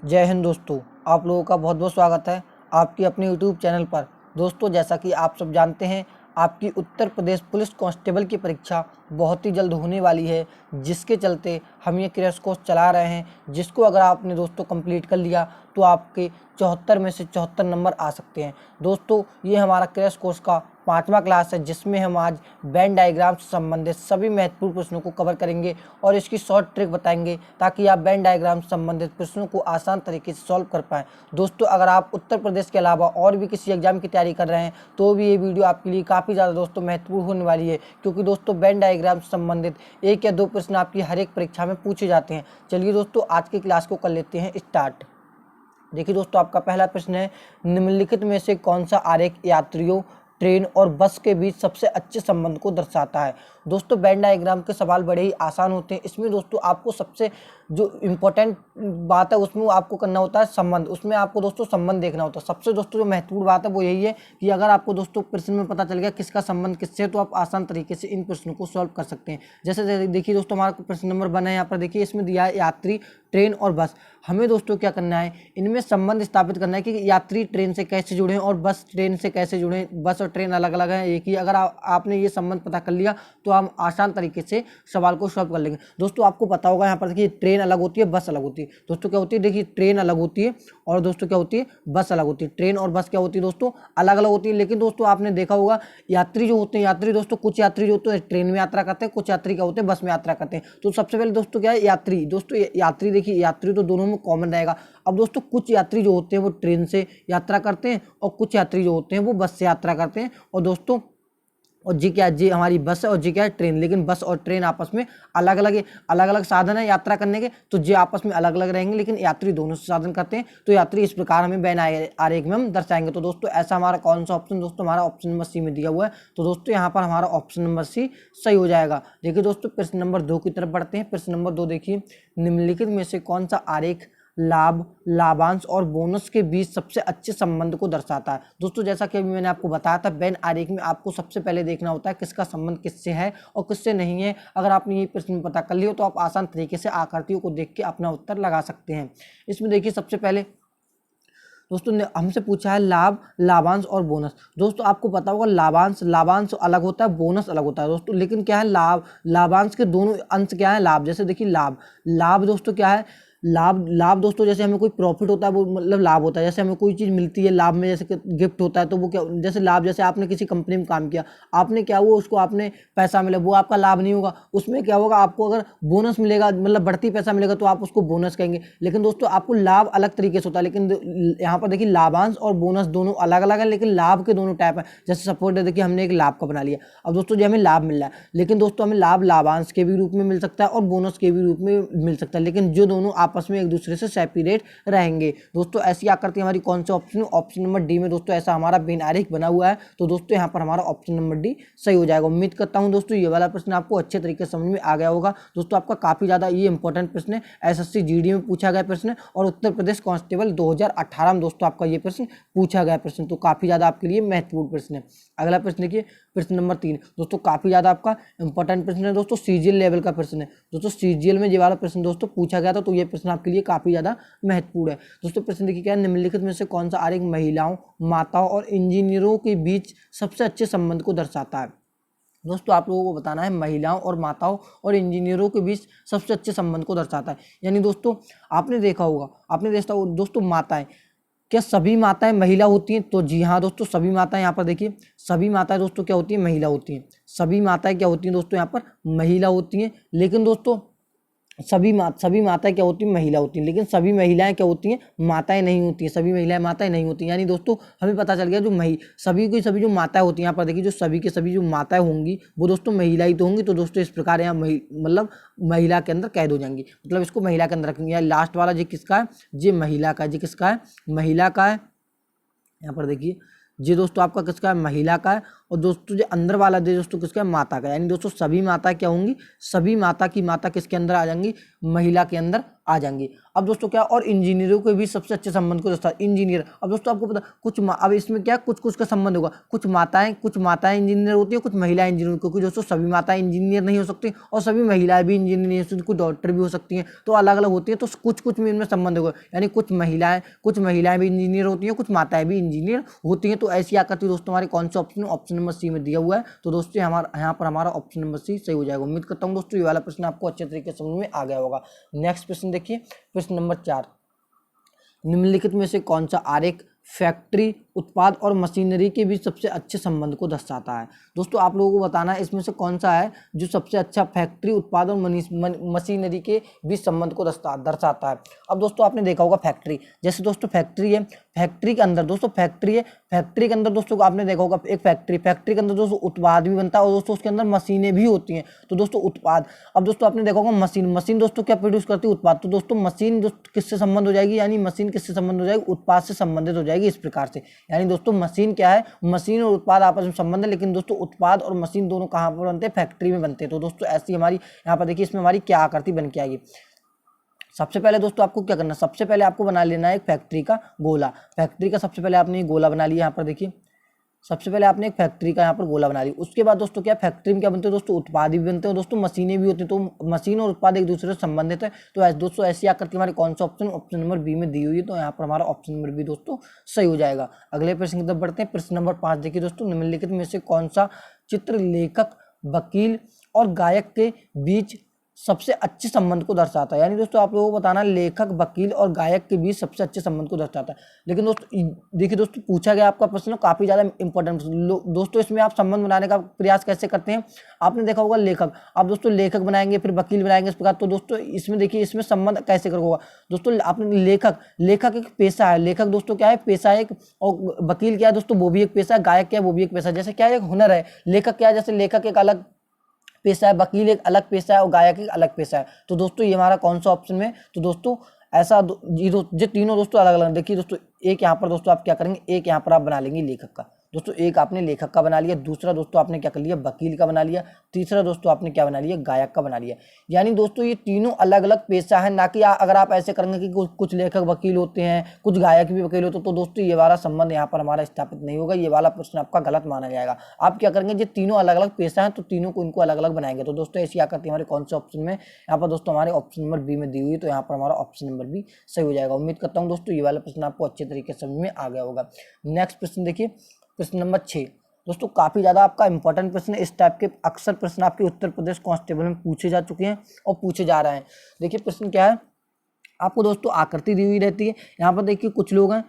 जय हिंद दोस्तों। आप लोगों का बहुत बहुत स्वागत है आपकी अपने यूट्यूब चैनल पर। दोस्तों, जैसा कि आप सब जानते हैं, आपकी उत्तर प्रदेश पुलिस कांस्टेबल की परीक्षा बहुत ही जल्द होने वाली है, जिसके चलते हम ये क्रैश कोर्स चला रहे हैं, जिसको अगर आपने दोस्तों कंप्लीट कर लिया तो आपके 74 में से 74 नंबर आ सकते हैं। दोस्तों, ये हमारा क्रैश कोर्स का 5वां क्लास है, जिसमें हम आज वेन डायग्राम से संबंधित सभी महत्वपूर्ण प्रश्नों को कवर करेंगे और इसकी शॉर्ट ट्रिक बताएंगे, ताकि आप वेन डायग्राम से संबंधित प्रश्नों को आसान तरीके से सॉल्व कर पाएँ। दोस्तों, अगर आप उत्तर प्रदेश के अलावा और भी किसी एग्जाम की तैयारी कर रहे हैं तो भी ये वीडियो आपके लिए काफ़ी ज़्यादा दोस्तों महत्वपूर्ण होने वाली है, क्योंकि दोस्तों वेन डायग्राम से संबंधित 1 या 2 प्रश्न आपकी हर एक परीक्षा में पूछे जाते हैं। चलिए दोस्तों, आज की क्लास को कर लेते हैं स्टार्ट। देखिए दोस्तों, आपका पहला प्रश्न है, निम्नलिखित में से कौन सा आरेख यात्रियों, ट्रेन और बस के बीच सबसे अच्छे संबंध को दर्शाता है। दोस्तों, वेन डायग्राम के सवाल बड़े ही आसान होते हैं। इसमें दोस्तों आपको सबसे जो इम्पोर्टेंट बात है उसमें आपको करना होता है संबंध। उसमें आपको दोस्तों संबंध देखना होता है। सबसे दोस्तों जो महत्वपूर्ण बात है वो यही है कि अगर आपको दोस्तों प्रश्न में पता चल गया किसका संबंध किससे, तो आप आसान तरीके से इन प्रश्नों को सॉल्व कर सकते हैं। जैसे देखिए दोस्तों, हमारा प्रश्न नंबर 1 है, यहाँ पर देखिए इसमें दिया है यात्री, ट्रेन और बस। हमें दोस्तों क्या करना है, इनमें संबंध स्थापित करना है कि यात्री ट्रेन से कैसे जुड़े हैं और बस ट्रेन से कैसे जुड़े हैं। बस और ट्रेन अलग अलग है, एक ही। अगर आपने ये संबंध पता कर लिया तो हम आसान तरीके से सवाल को सॉल्व कर लेंगे। दोस्तों, आपको पता होगा यहाँ पर देखिए ट्रेन अलग होती है, बस अलग होती है। दोस्तों क्या होती है, देखिए ट्रेन अलग होती है और दोस्तों क्या होती है, बस अलग होती है। ट्रेन और बस क्या होती है दोस्तों, अलग अलग होती है। लेकिन दोस्तों आपने देखा होगा, यात्री जो होते हैं, यात्री दोस्तों कुछ यात्री जो होते हैं ट्रेन में यात्रा करते हैं, कुछ यात्री क्या होते हैं बस में यात्रा करते हैं। तो सबसे पहले दोस्तों क्या है, यात्री। दोस्तों यात्री देखिए, यात्री तो दोनों में कॉमन रहेगा। अब दोस्तों कुछ यात्री जो होते हैं वो ट्रेन से यात्रा करते हैं और कुछ यात्री जो होते हैं वो बस से यात्रा करते हैं। और दोस्तों और जी क्या, जी हमारी बस है और जी क्या है, ट्रेन। लेकिन बस और ट्रेन आपस में अलग अलग साधन है यात्रा करने के, तो जी आपस में अलग अलग रहेंगे, लेकिन यात्री दोनों से साधन करते हैं। तो यात्री इस प्रकार हमें वेन आरेख में हम दर्शाएंगे। तो दोस्तों ऐसा हमारा कौन सा ऑप्शन, दोस्तों हमारा ऑप्शन नंबर सी में दिया हुआ है। तो दोस्तों यहाँ पर हमारा ऑप्शन नंबर सी सही हो जाएगा। देखिए दोस्तों, प्रश्न नंबर 2 की तरफ बढ़ते हैं। प्रश्न नंबर 2 देखिए, निम्नलिखित में से कौन सा आरेख लाभ, लाभांश और बोनस के बीच सबसे अच्छे संबंध को दर्शाता है। दोस्तों जैसा कि अभी मैंने आपको बताया था, वेन आरेख में आपको सबसे पहले देखना होता है किसका संबंध किससे है और किससे नहीं है। अगर आपने ये प्रश्न पता कर लिया तो आप आसान तरीके से आकृतियों को देख के अपना उत्तर लगा सकते हैं। इसमें देखिए सबसे पहले दोस्तों ने हमसे पूछा है लाभ, लाभांश और बोनस। दोस्तों आपको पता होगा लाभांश अलग होता है, बोनस अलग होता है दोस्तों। लेकिन क्या है, लाभांश के दोनों अंश क्या है, लाभ। जैसे देखिए लाभ दोस्तों क्या है, लाभ दोस्तों जैसे हमें कोई प्रॉफिट होता है वो मतलब लाभ होता है। जैसे हमें कोई चीज़ मिलती है लाभ में, जैसे गिफ्ट होता है, तो वो क्या, जैसे लाभ, जैसे आपने किसी कंपनी में काम किया, आपने क्या हुआ, उसको आपने पैसा मिला, वो आपका लाभ नहीं होगा। उसमें क्या होगा, आपको अगर बोनस मिलेगा, मतलब बढ़ती पैसा मिलेगा, तो आप उसको बोनस कहेंगे। लेकिन दोस्तों आपको लाभ अलग तरीके से होता है। लेकिन यहाँ पर देखिए लाभांश और बोनस दोनों अलग अलग है, लेकिन लाभ के दोनों टाइप है। जैसे सपोर्ट देखिए हमने एक लाभ का बना लिया। अब दोस्तों जो हमें लाभ मिल रहा है, लेकिन दोस्तों हमें लाभ लाभांश के भी रूप में मिल सकता है और बोनस के भी रूप में मिल सकता है, लेकिन जो दोनों आपस में एक दूसरे से सेपरेट रहेंगे। दोस्तों ऐसी आकृति हमारी कौन सा ऑप्शन, ऑप्शन नंबर डी में दोस्तों ऐसा हमारा वेन आरेख बना हुआ है। तो दोस्तों यहाँ पर हमारा ऑप्शन नंबर डी सही हो जाएगा। उम्मीद करता हूँ दोस्तों ये वाला प्रश्न आपको अच्छे तरीके से समझ में आ गया होगा। दोस्तों आपका काफी ज्यादा ये इंपॉर्टेंट प्रश्न है, एसएससी जीडी में पूछा गया प्रश्न और उत्तर प्रदेश कांस्टेबल 2018 में दोस्तों आपका ये प्रश्न पूछा गया प्रश्न, तो काफी ज्यादा आपके लिए महत्वपूर्ण प्रश्न है। अगला प्रश्न देखिए, प्रश्न नंबर 3 दोस्तों काफी ज्यादा आपका इंपॉर्टेंट प्रश्न है दोस्तों, सीजीएल लेवल का प्रश्न है दोस्तों। सीजीएल में ये वाला प्रश्न दोस्तों पूछा गया था, तो ये प्रश्न आपके लिए काफी ज्यादा महत्वपूर्ण है। दोस्तों प्रश्न देखिए क्या है, निम्नलिखित में से कौन सा आरेख महिलाओं, माताओं और इंजीनियरों के बीच सबसे अच्छे संबंध को दर्शाता है। दोस्तों आप लोगों को बताना है महिलाओं और माताओं और इंजीनियरों के बीच सबसे अच्छे संबंध को दर्शाता है। यानी दोस्तों आपने देखा होगा, दोस्तों माताएं, क्या सभी माताएं महिला होती हैं? तो जी हाँ दोस्तों, सभी माताएं, यहाँ पर देखिए सभी माताएं दोस्तों क्या होती हैं, महिला होती हैं। सभी माताएं क्या होती हैं दोस्तों, यहाँ पर महिला होती हैं। लेकिन दोस्तों सभी माताएं क्या होती हैं, महिला होती हैं। लेकिन सभी महिलाएं क्या होती हैं, माताएं नहीं होती हैं। सभी महिलाएं माताएं नहीं होती हैं। यानी दोस्तों हमें पता चल गया, जो सभी जो माताएं होती हैं, यहाँ पर देखिए जो सभी के सभी जो माताएं होंगी वो दोस्तों महिला ही तो होंगी। तो दोस्तों इस प्रकार यहाँ मतलब महिला के अंदर कैद हो जाएंगी, मतलब इसको महिला के अंदर रखेंगे। लास्ट वाला जी किसका है, जी महिला का, जी किसका है, महिला का है। यहाँ पर देखिए जी दोस्तों आपका किसका है, महिला का है। और दोस्तों जो अंदर वाला दे दोस्तों किसका है, माता का। यानी दोस्तों सभी माता क्या होंगी, सभी माता की माता किसके अंदर आ जाएंगी, महिला के अंदर आ जाएंगी। अब दोस्तों क्या, और इंजीनियरों के भी सबसे अच्छे संबंध को दर्शाता है इंजीनियर। अब दोस्तों आपको पता कुछ अब इसमें क्या कुछ कुछ का संबंध होगा, कुछ माताएं इंजीनियर होती है, कुछ महिलाएं इंजीनियर, क्योंकि दोस्तों सभी माताएं इंजीनियर नहीं हो सकती और सभी महिलाएं भी इंजीनियर नहीं हो सकती, कुछ डॉक्टर भी हो सकती हैं, तो अलग अलग होती है। तो कुछ कुछ में इनमें संबंध होगा, यानी कुछ महिलाएं भी इंजीनियर होती हैं, कुछ माताएं भी इंजीनियर होती हैं। तो ऐसी आकृति दोस्तों हमारे कौन सा ऑप्शन, ऑप्शन नंबर सी में दिया हुआ है। तो दोस्तों हमारा यहाँ पर हमारा ऑप्शन नंबर सी सही हो जाएगा। उम्मीद करता हूँ दोस्तों ये वाला प्रश्न आपको अच्छे तरीके से समझ में आ गया होगा। नेक्स्ट प्रश्न देखिए, प्रश्न नंबर 4, निम्नलिखित में से कौन सा आरेख फैक्ट्री उत्पाद और मशीनरी के बीच सबसे अच्छे संबंध को दर्शाता है। दोस्तों आप लोगों को बताना है इसमें से कौन सा है जो सबसे अच्छा फैक्ट्री उत्पाद और मशीनरी के बीच संबंध को दर्शाता है। अब दोस्तों आपने देखा होगा फैक्ट्री, जैसे दोस्तों फैक्ट्री है, फैक्ट्री के अंदर दोस्तों फैक्ट्री है, फैक्ट्री के अंदर दोस्तों आपने देखा होगा एक फैक्ट्री के अंदर दोस्तों उत्पाद भी बनता है और दोस्तों उसके अंदर मशीनें भी होती हैं। तो दोस्तों उत्पाद, अब दोस्तों आपने देखा होगा मशीन दोस्तों क्या प्रोड्यूस करती है, उत्पाद। तो दोस्तों मशीन जो किससे संबंध हो जाएगी, यानी मशीन किससे संबंध हो जाएगी, उत्पाद से संबंधित हो जाएगी इस प्रकार से। यानी दोस्तों मशीन क्या है, मशीन और उत्पाद आपस में संबंध है, लेकिन दोस्तों उत्पाद और मशीन दोनों कहाँ पर बनते हैं, फैक्ट्री में बनते हैं। तो दोस्तों ऐसी हमारी यहाँ पर देखिए इसमें हमारी क्या आकृति बन के आएगी। सबसे पहले दोस्तों आपको क्या करना है, सबसे पहले आपको बना लेना है एक फैक्ट्री का गोला। फैक्ट्री का सबसे पहले आपने गोला बना लिया, यहाँ पर देखिए सबसे पहले आपने एक फैक्ट्री का यहाँ पर गोला बना लिया। उसके बाद दोस्तों क्या फैक्ट्री में क्या बनते हैं दोस्तों, उत्पाद भी बनते हैं दोस्तों, मशीनें भी होती हैं। तो मशीन और उत्पाद एक दूसरे से संबंधित है। तो दोस्तों ऐसी आकृति हमारे कौन सा ऑप्शन, ऑप्शन नंबर बी में दी हुई है। तो यहाँ पर हमारा ऑप्शन नंबर बी दोस्तों सही हो जाएगा। अगले प्रश्न की तरफ बढ़ते हैं। प्रश्न नंबर 5 देखिए दोस्तों, निम्नलिखित में से कौन सा चित्र लेखक, वकील और गायक के बीच सबसे अच्छे संबंध को दर्शाता है। यानी दोस्तों आप लोगों को बताना लेखक, वकील और गायक के बीच सबसे अच्छे संबंध को दर्शाता है। लेकिन दोस्तों देखिए दोस्तों पूछा गया आपका प्रश्न काफी ज्यादा इंपॉर्टेंट दोस्तों। इसमें आप संबंध बनाने का प्रयास कैसे करते हैं, आपने देखा होगा लेखक, आप दोस्तों लेखक बनाएंगे फिर वकील बनाएंगे इस प्रकार। तो दोस्तों इसमें देखिए इसमें संबंध कैसे होगा दोस्तों, आपने लेखक एक पेशा है, लेखक दोस्तों क्या है, पेशा है एक, और वकील क्या है दोस्तों, वो भी एक पेशा है, गायक क्या है, वो भी एक पेशा है। जैसे क्या है, एक हुनर है, लेखक क्या है, जैसे लेखक एक अलग पेशा है, वकील एक अलग पेशा है और गायक एक अलग पेशा है। तो दोस्तों ये हमारा कौन सा ऑप्शन में, तो दोस्तों ऐसा ये तीनों दोस्तों अलग अलग। देखिए दोस्तों एक यहाँ पर दोस्तों आप क्या करेंगे, एक यहाँ पर आप बना लेंगे लेखक का, दोस्तों एक आपने लेखक का बना लिया, दूसरा दोस्तों आपने क्या कर लिया, वकील का बना लिया, तीसरा दोस्तों आपने क्या बना लिया, गायक का बना लिया। यानी दोस्तों ये तीनों अलग अलग पेशा है, ना कि अगर आप ऐसे करेंगे कि कुछ लेखक वकील होते हैं, कुछ गायक भी वकील होते हैं, तो दोस्तों ये वाला संबंध यहाँ पर हमारा स्थापित नहीं होगा। ये वाला प्रश्न आपका गलत माना जाएगा। आप क्या करेंगे, ये तीनों अलग अलग पेशा है तो तीनों को इनको अलग अलग बनाएंगे। तो दोस्तों ऐसी आकृति हमारे कौन से ऑप्शन में, यहाँ पर दोस्तों हमारे ऑप्शन नंबर बी में दी हुई, तो यहाँ पर हमारा ऑप्शन नंबर बी सही हो जाएगा। उम्मीद करता हूँ दोस्तों ये वाला प्रश्न आपको अच्छे तरीके से समझ में आ गया होगा। नेक्स्ट प्रश्न देखिए, प्रश्न नंबर 6 दोस्तों काफी ज्यादा आपका इंपॉर्टेंट प्रश्न है। इस टाइप के अक्सर प्रश्न आपके उत्तर प्रदेश कांस्टेबल में पूछे जा चुके हैं और पूछे जा रहे हैं। देखिए प्रश्न क्या है, आपको दोस्तों आकृति दी हुई रहती है। यहाँ पर देखिए कुछ लोग हैं,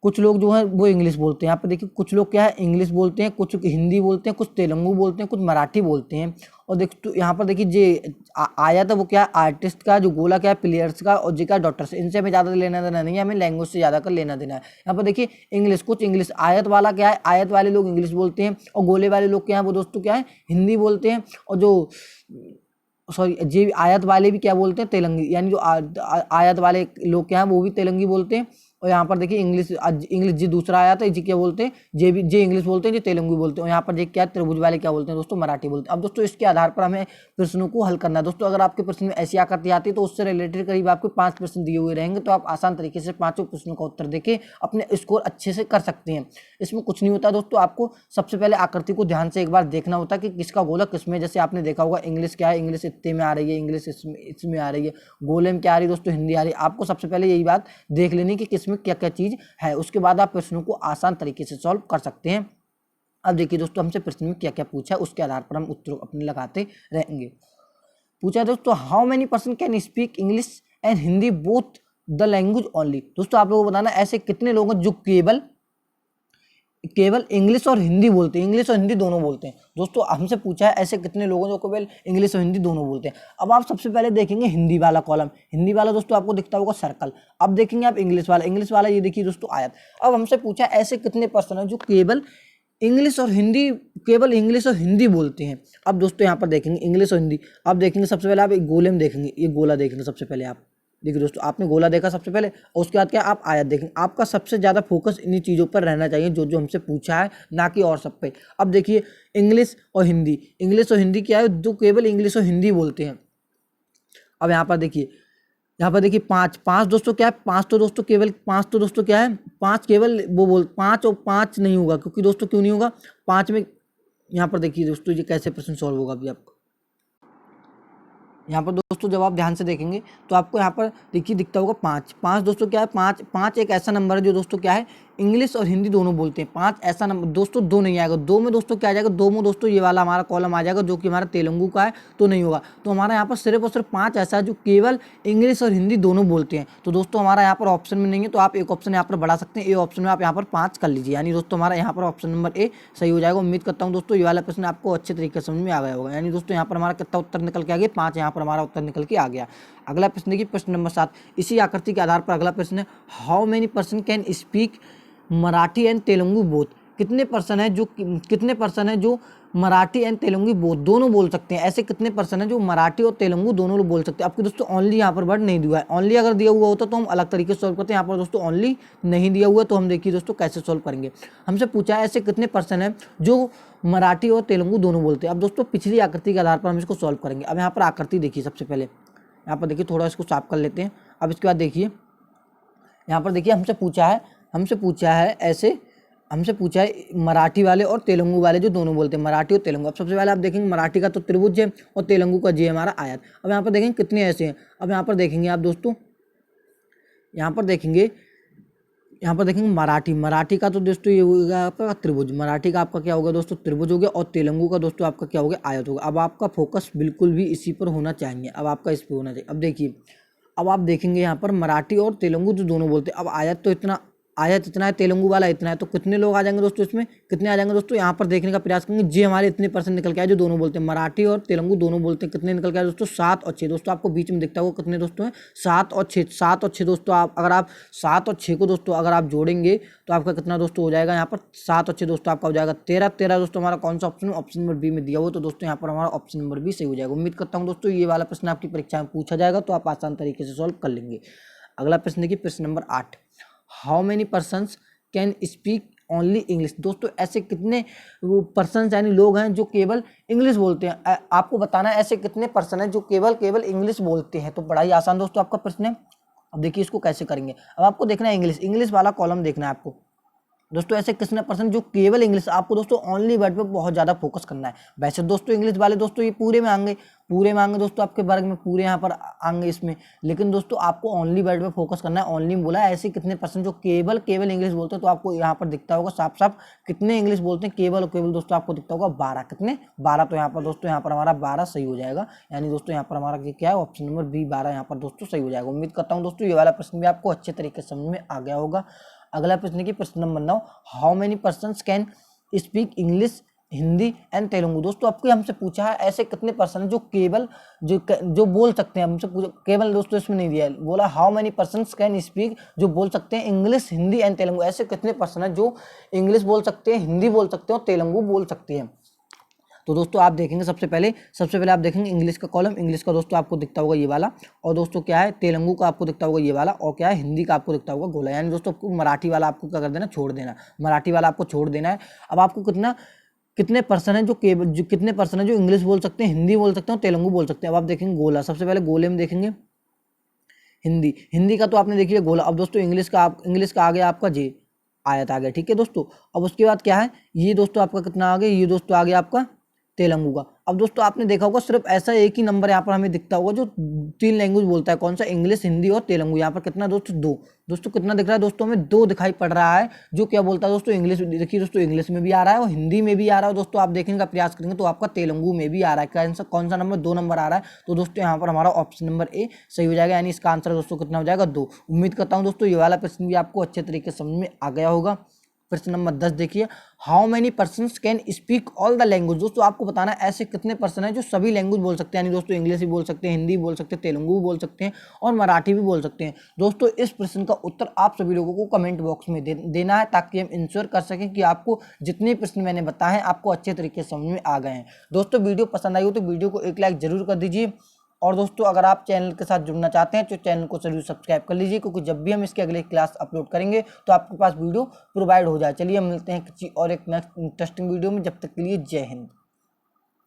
कुछ लोग जो है वो इंग्लिश बोलते हैं। यहाँ पे देखिए कुछ लोग क्या है इंग्लिश बोलते हैं, कुछ हिंदी बोलते हैं, कुछ तेलुगु बोलते हैं, कुछ मराठी बोलते हैं। और देख तो यहाँ पर देखिए जे आया था वो क्या है आर्टिस्ट का, जो गोला क्या है प्लेयर्स का, और जी का डॉक्टर से। इनसे हमें ज़्यादा लेना देना नहीं है, हमें लैंग्वेज से ज़्यादा कर लेना देना है। यहाँ पर देखिए इंग्लिश, कुछ इंग्लिश, आयत वाला क्या है, आयत वाले लोग इंग्लिश बोलते हैं, और गोले वाले लोग क्या है वो दोस्तों क्या है हिंदी बोलते हैं। और जो जी आयत वाले भी क्या बोलते हैं, तेलंगी। यानी जो आयत वाले लोग क्या है वो भी तेलंगी बोलते हैं। और यहाँ पर देखिए इंग्लिश जी दूसरा आया था, जी क्या बोलते हैं, जे इंग्लिश बोलते हैं, जो तेलुगु बोलते हैं। और यहाँ पर देखिए क्या त्रिभुज वाले क्या बोलते हैं दोस्तों, मराठी बोलते हैं। अब दोस्तों इसके आधार पर हमें प्रश्नों को हल करना है। दोस्तों अगर आपके प्रश्न में ऐसी आकृति आती है तो उससे रिलेटेड करीब आपको 5 प्रश्न दिए हुए रहेंगे, तो आप आसान तरीके से 5 प्रश्नों का उत्तर देके अपने स्कोर अच्छे से कर सकते हैं। इसमें कुछ नहीं होता दोस्तों, आपको सबसे पहले आकृति को ध्यान से एक बार देखना होता है कि किसका गोला किसमें। जैसे आपने देखा होगा इंग्लिश क्या है, इंग्लिश इतने में आ रही है, इंग्लिश इसमें आ रही है, गोले में क्या आ रही है दोस्तों, हिंदी आ रही है। आपको सबसे पहले यही बात देख लेनी कि किसमें क्या क्या चीज है, उसके बाद आप प्रश्नों को आसान तरीके से सॉल्व कर सकते हैं। अब देखिए दोस्तों हमसे प्रश्न में क्या क्या पूछा है, उसके आधार पर हम उत्तर अपने लगाते रहेंगे। पूछा दोस्तों how many person can speak English and Hindi both the language only. दोस्तों आप लोगों को बताना ऐसे कितने लोग हैं जो केवल इंग्लिश और हिंदी बोलते हैं, इंग्लिश और हिंदी दोनों बोलते हैं। दोस्तों हमसे पूछा है ऐसे कितने लोगों जो केवल इंग्लिश और हिंदी दोनों बोलते हैं। अब आप सबसे पहले देखेंगे हिंदी वाला कॉलम, हिंदी वाला दोस्तों आपको दिखता होगा सर्कल। अब देखेंगे आप इंग्लिश वाला ये देखिए दोस्तों आयत। अब हमसे पूछा है ऐसे कितने पर्सन है जो केवल इंग्लिश और हिंदी बोलते हैं। अब दोस्तों यहाँ पर देखेंगे इंग्लिश और हिंदी। अब देखेंगे सबसे पहले आप एक गोले में देखेंगे, ये गोला देखेंगे सबसे पहले आप, देखिए दोस्तों, आपने गोला देखा सबसे पहले और उसके बाद क्या आप आयत देखेंगे। आपका सबसे ज़्यादा फोकस इन्हीं चीज़ों पर रहना चाहिए जो जो हमसे पूछा है, ना कि और सब पे। अब देखिए इंग्लिश और हिंदी, इंग्लिश और हिंदी क्या है, जो केवल इंग्लिश और हिंदी बोलते हैं। अब यहाँ पर देखिए, यहाँ पर देखिए पाँच पाँच दोस्तों क्या है, पाँच तो दोस्तों केवल, पाँच तो दोस्तों क्या है, पाँच केवल वो बोल, पाँच और पाँच नहीं होगा, क्योंकि दोस्तों क्यों नहीं होगा, पाँच में यहाँ पर देखिए दोस्तों ये कैसे प्रश्न सॉल्व होगा अभी आपको। यहाँ पर दोस्तों जब आप ध्यान से देखेंगे तो आपको यहाँ पर देखिए दिखता होगा पाँच। पाँच दोस्तों क्या है, पाँच पाँच एक ऐसा नंबर है जो दोस्तों क्या है इंग्लिश और हिंदी दोनों बोलते हैं। पाँच ऐसा नंबर दोस्तों, दो नहीं आएगा, दो में दोस्तों क्या आ जाएगा, दो में दोस्तों ये वाला हमारा कॉलम आ जाएगा जो कि हमारा तेलुगु का है, तो नहीं होगा। तो हमारा यहाँ पर सिर्फ और सिर्फ पाँच ऐसा है जो केवल इंग्लिश और हिंदी दोनों बोलते हैं। तो दोस्तों हमारा यहाँ पर ऑप्शन में नहीं है, तो आप एक ऑप्शन यहाँ पर बढ़ा सकते हैं, ए ऑप्शन में आप यहाँ पर पाँच कर लीजिए। यानी दोस्तों हमारा यहाँ पर ऑप्शन नंबर ए सही हो जाएगा। उम्मीद करता हूँ दोस्तों ये वाला प्रश्न आपको अच्छे तरीके से समझ में आ गया होगा। यानी दोस्तों यहाँ पर हमारा कितना उत्तर निकल के आ गया, पाँच यहाँ पर हमारा उत्तर निकल के आ गया। अगला प्रश्न देखिए, प्रश्न नंबर 7। इसी आकृति के आधार पर अगला प्रश्न है, how many person can speak Marathi and Telugu both. कितने पर्सन है जो मराठी एंड तेलुगु बोथ दोनों बोल सकते हैं। ऐसे कितने पर्सन है जो मराठी और तेलुगु दोनों बोल सकते हैं। आपको दोस्तों ओनली यहाँ पर वर्ड नहीं दिया है। ओनली अगर दिया हुआ होता तो हम अलग तरीके से सॉल्व करते हैं। यहाँ पर दोस्तों ओनली नहीं दिया हुआ, तो हम देखिए दोस्तों कैसे सॉल्व करेंगे। हमसे पूछा है ऐसे कितने पर्सन है जो मराठी और तेलुगु दोनों बोलते हैं। अब दोस्तों पिछली आकृति के आधार पर हम इसको सॉल्व करेंगे। अब यहाँ पर आकृति देखिए, सबसे पहले यहाँ पर देखिए, थोड़ा इसको साफ कर लेते हैं। अब इसके बाद देखिए, यहाँ पर देखिए हमसे पूछा है ऐसे, हमसे पूछा है मराठी वाले और तेलुगु वाले जो दोनों बोलते हैं, मराठी और तेलुगु। अब सबसे पहले आप देखेंगे मराठी का तो त्रिभुज है और तेलुगु का जी है हमारा आयत। अब यहाँ पर देखेंगे कितने ऐसे हैं। अब यहाँ पर देखेंगे आप दोस्तों, यहाँ पर देखेंगे मराठी का तो दोस्तों ये होगा आपका त्रिभुज। मराठी का आपका क्या होगा दोस्तों, त्रिभुज हो गया। और तेलुगु का दोस्तों आपका क्या हो गया, आयत होगा। अब आपका फोकस बिल्कुल भी इसी पर होना चाहिए। अब आपका इस पर होना चाहिए। अब देखिए, अब आप देखेंगे यहाँ पर मराठी और तेलुगु जो दोनों बोलते हैं। अब आयत इतना है, तेलुगु वाला इतना है, तो कितने लोग आ जाएंगे दोस्तों इसमें, कितने आ जाएंगे दोस्तों। यहाँ पर देखने का प्रयास करेंगे, जी हमारे इतने पर्सन निकल के आए जो दोनों बोलते हैं, मराठी और तेलुगु दोनों बोलते हैं। कितने निकल के आए दोस्तों, 7 और 6। दोस्तों आपको बीच में दिखता होगा कितने दोस्तों हैं, 7 और 6। 7 और 6 दोस्तों, अगर आप 7 और 6 को दोस्तों अगर आप जोड़ेंगे तो आपका कितना दोस्तों हो जाएगा, यहाँ पर 7 और 6 दोस्तों आपका हो जाएगा 13। 13 दोस्तों हमारा कौन सा ऑप्शन, ऑप्शन नंबर बी में दिया हुआ, तो दोस्तों यहाँ पर हमारा ऑप्शन नंबर बी सही हो जाएगा। उम्मीद करता हूँ दोस्तों ये वाला प्रश्न आपकी परीक्षा में पूछा जाएगा तो आप आसान तरीके से सॉल्व कर लेंगे। अगला प्रश्न देखिए, प्रश्न number 8। How many persons can speak only English. दोस्तों ऐसे कितने पर्सन यानी लोग हैं जो केवल इंग्लिश बोलते हैं। आपको बताना है ऐसे कितने पर्सन हैं जो केवल इंग्लिश बोलते हैं। तो बड़ा ही आसान दोस्तों आपका प्रश्न है। अब देखिए इसको कैसे करेंगे। अब आपको देखना है इंग्लिश वाला कॉलम देखना है आपको दोस्तों। ऐसे कितने पर्सन जो केवल इंग्लिश, आपको दोस्तों ओनली वर्ड पे बहुत ज़्यादा फोकस करना है। वैसे दोस्तों इंग्लिश वाले दोस्तों ये पूरे में आएंगे दोस्तों, आपके वर्ग में पूरे यहाँ पर आएंगे इसमें। लेकिन दोस्तों आपको ओनली वर्ड पे फोकस करना है। ओनली बोला है, ऐसे कितने पर्सन जो केवल इंग्लिश बोलते हैं। तो आपको यहाँ पर दिखता होगा साफ साफ कितने इंग्लिश बोलते हैं, केवल दोस्तों आपको दिखता होगा 12। कितने, 12। तो यहाँ पर दोस्तों यहाँ पर हमारा 12 सही हो जाएगा। यानी दोस्तों यहाँ पर हमारा क्या है, ऑप्शन नंबर बी 12 यहाँ पर दोस्तों सही हो जाएगा। उम्मीद करता हूँ दोस्तों ये वाला प्रश्न भी आपको अच्छे तरीके से समझ में आ गया होगा। अगला प्रश्न की प्रश्न number 9। How many persons can speak English, Hindi and Telugu. दोस्तों आपको हमसे पूछा है ऐसे कितने पर्सन जो केवल जो बोल सकते हैं। हमसे पूछा केवल दोस्तों इसमें नहीं दिया है, बोला how many persons can speak, जो बोल सकते हैं इंग्लिश, हिंदी एंड तेलुगु। ऐसे कितने पर्सन है जो इंग्लिश बोल सकते हैं, हिंदी बोल सकते हैं और तेलुगु बोल सकते हैं। तो दोस्तों आप देखेंगे सबसे पहले आप देखेंगे इंग्लिश का कॉलम। इंग्लिश का दोस्तों आपको दिखता होगा ये वाला, और दोस्तों क्या है तेलुगु का आपको दिखता होगा ये वाला, और क्या है हिंदी का आपको दिखता होगा गोला। यानी दोस्तों आपको मराठी वाला आपको क्या कर देना, छोड़ देना। मराठी वाला आपको छोड़ देना है। अब आपको कितने पर्सन है जो कितने पर्सन है जो इंग्लिश बोल सकते हैं, हिंदी बोल सकते हैं, तेलुगु बोल सकते हैं। अब आप देखेंगे गोला, सबसे पहले गोले में देखेंगे हिंदी का तो आपने देखिए गोला। अब दोस्तों इंग्लिश का आ गया आपका जे, आयत आ गया। ठीक है दोस्तों, अब उसके बाद क्या है, ये दोस्तों आपका कितना आ गया, ये दोस्तों आ गया आपका तेलुगु का। अब दोस्तों आपने देखा होगा सिर्फ ऐसा एक ही नंबर यहाँ पर हमें दिखता होगा जो 3 लैंग्वेज बोलता है। कौन सा, इंग्लिश, हिंदी और तेलुगु। यहाँ पर कितना दोस्तों, 2। दोस्तों कितना दिख रहा है दोस्तों, हमें 2 दिखाई पड़ रहा है जो क्या बोलता है दोस्तों, इंग्लिश। देखिए दोस्तों इंग्लिश में भी आ रहा है और हिंदी में भी आ रहा है। दोस्तों आप देखने का प्रयास करेंगे तो आपका तेलुगु में भी आ रहा है। कौन सा नंबर, 2 नंबर आ रहा है। तो दोस्तों यहाँ पर हमारा ऑप्शन नंबर ए सही हो जाएगा। यानी इसका आंसर दोस्तों कितना हो जाएगा, 2। उम्मीद करता हूँ दोस्तों ये वाला प्रश्न भी आपको अच्छे तरीके से समझ में आ गया होगा। प्रश्न नंबर 10 देखिए, how many persons can speak all the language. दोस्तों आपको बताना है ऐसे कितने पर्सन हैं जो सभी लैंग्वेज बोल सकते हैं। यानी दोस्तों इंग्लिश भी बोल सकते हैं, हिंदी बोल सकते हैं, तेलुगु भी बोल सकते हैं और मराठी भी बोल सकते हैं। दोस्तों इस प्रश्न का उत्तर आप सभी लोगों को कमेंट बॉक्स में देना है, ताकि हम इंश्योर कर सकें कि आपको जितने प्रश्न मैंने बताए हैं आपको अच्छे तरीके से समझ में आ गए हैं। दोस्तों वीडियो पसंद आई हो तो वीडियो को एक लाइक जरूर कर दीजिए और दोस्तों अगर आप चैनल के साथ जुड़ना चाहते हैं तो चैनल को जरूर सब्सक्राइब कर लीजिए, क्योंकि जब भी हम इसके अगले क्लास अपलोड करेंगे तो आपके पास वीडियो प्रोवाइड हो जाए। चलिए हम मिलते हैं किसी और एक नेक्स्ट इंटरेस्टिंग वीडियो में, जब तक के लिए जय हिंद।